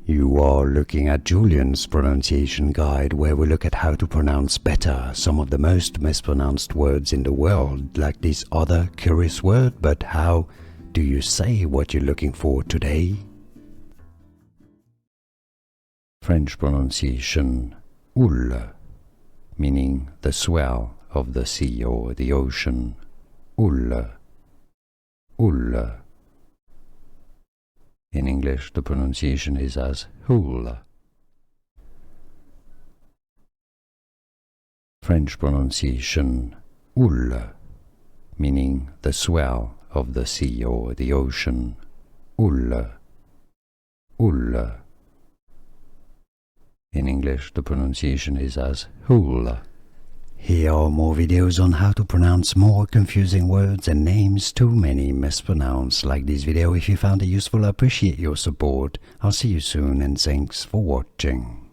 You are looking at Julian's pronunciation guide, where we look at how to pronounce better some of the most mispronounced words in the world, like this other curious word. But how do you say what you're looking for today? French pronunciation houle, meaning the swell of the sea or the ocean. Houle, houle. In English, the pronunciation is as houle. French pronunciation houle, meaning the swell of the sea or the ocean. Houle, houle. In English, the pronunciation is as houle. Here are more videos on how to pronounce more confusing words and names too many mispronounced. Like this video if you found it useful. I appreciate your support. I'll see you soon and thanks for watching.